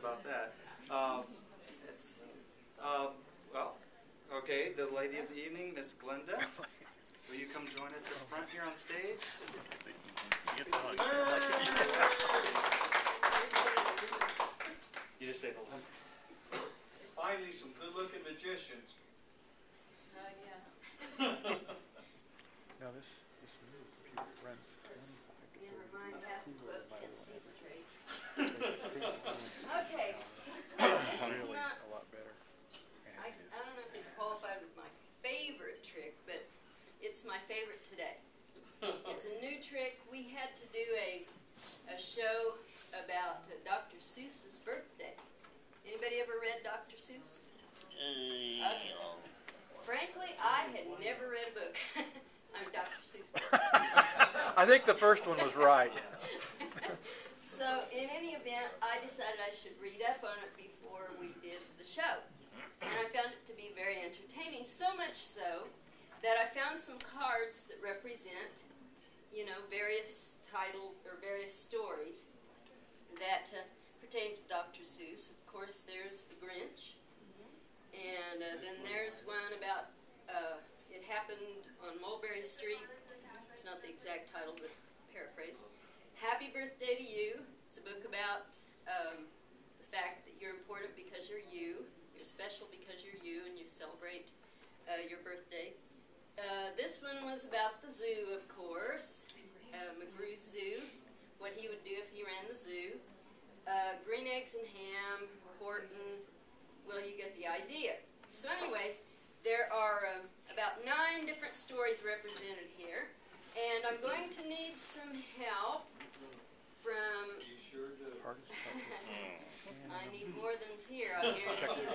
about that. Well, okay, the lady of the evening, Miss Glenda. Will you come join us up front here on stage? You just say hello. Finally, some good-looking magicians. Yeah. Now this new computer runs 25. Never mind, half the book can see straight. Okay. Okay. This is Really not, a lot better. I don't know if it qualifies with my favorite trick, but it's my favorite today. It's a new trick. We had to do a show about Dr. Seuss's birthday. Anybody ever read Dr. Seuss? Okay. Frankly, I had never read a book. I'm Dr. Seuss. I think the first one was right. So, in any event, I decided I should read up on it before we did the show. And I found it to be very entertaining, so much so that I found some cards that represent, you know, various titles or various stories that pertain to Dr. Seuss. Of course, there's The Grinch. And then there's one about, it happened on Mulberry Street. It's not the exact title, but paraphrase. Happy Birthday to You. It's a book about the fact that you're important because you're you. You're special because you're you, and you celebrate your birthday. This one was about the zoo, of course. McGrew's Zoo. What he would do if he ran the zoo. Green Eggs and Ham, Horton. Well, you get the idea. So anyway, there are about 9 different stories represented here. And I'm going to need some help from... You sure do. I need more than's here, I guarantee you.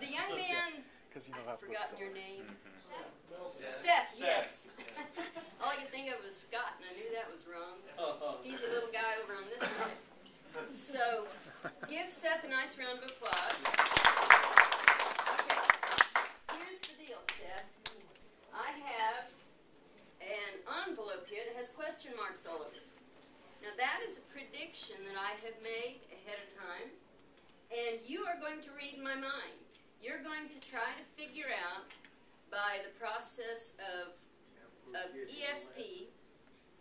The young man... I've forgotten your name. Seth, yes. All I could think of was Scott, and I knew that was wrong. He's a little guy over on this side. So, give Seth a nice round of applause. Okay, here's the deal, Seth. I have an envelope here that has question marks all over it. Now, that is a prediction that I have made ahead of time, and you are going to read my mind. You're going to try to figure out, by the process of ESP,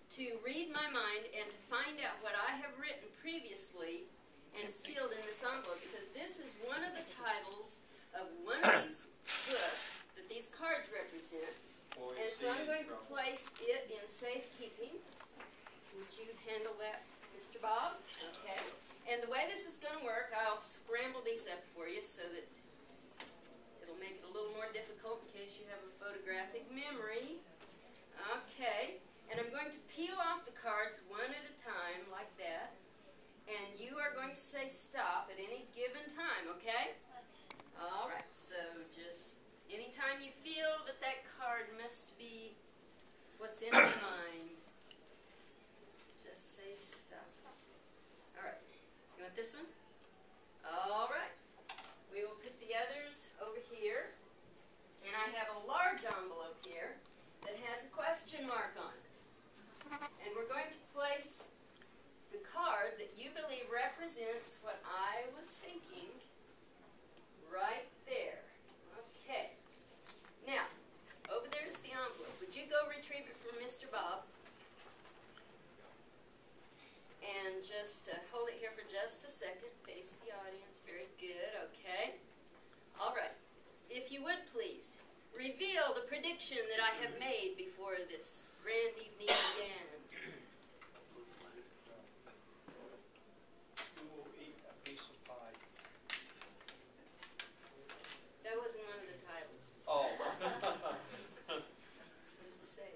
to read my mind and to find out what I have written previously and sealed in this envelope, because this is one of the titles of one of these books that these cards represent. And so I'm going to place it in safekeeping. Would you handle that, Mr. Bob? Okay. And the way this is going to work, I'll scramble these up for you so that it'll make it a little more difficult in case you have a photographic memory. Okay. And I'm going to peel off the cards one at a time, like that. And you are going to say stop at any given time, okay? All right. So just anytime you feel that that card must be what's in your mind, just say stop. All right. You want this one? All right. We will put the others over here. And I have a large envelope here that has a question mark on it. And we're going to place the card that you believe represents what I was thinking right there. Okay. Now, over there is the envelope. Would you go retrieve it from Mr. Bob? And just hold it here for just a second. Face the audience. Very good. Okay. All right. If you would please, reveal the prediction that I have made before this grand evening began. Who will eat a piece of pie? That wasn't one of the titles. Oh. What does it say?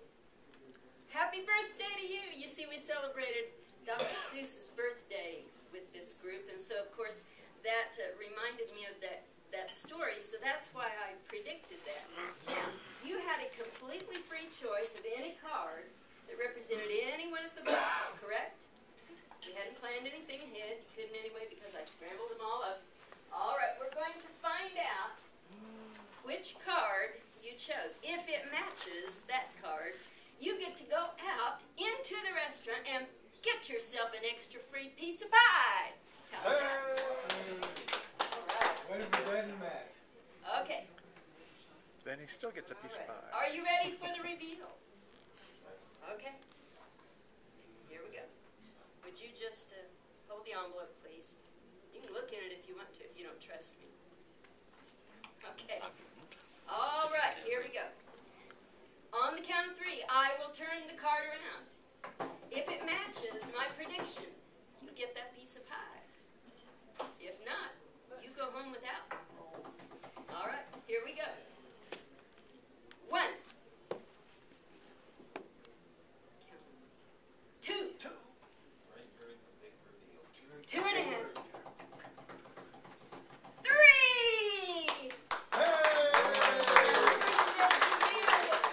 Happy birthday to you! You see, we celebrated Dr. Seuss's birthday with this group, and so, of course, that reminded me of that story, so that's why I predicted that. Now, you had a completely free choice of any card that represented any one of the books, correct? You hadn't planned anything ahead. You couldn't anyway because I scrambled them all up. All right, we're going to find out which card you chose. If it matches that card, you get to go out into the restaurant and get yourself an extra free piece of pie. How's that? he still gets a piece of All right. pie. Are you ready for the reveal? Okay. Here we go. Would you just hold the envelope, please? You can look in it if you want to, if you don't trust me. Okay. All right, here we go. On the count of 3, I will turn the card around. If it matches my prediction, you get that piece of pie. If not, you go home without. All right, here we go. 1, 2, 2 and a half, 3.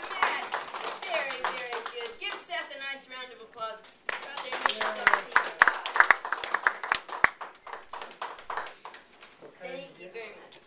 Match. Very, very good. Give Seth a nice round of applause. Go out there and get yourself a piece of pie. Thank you very much.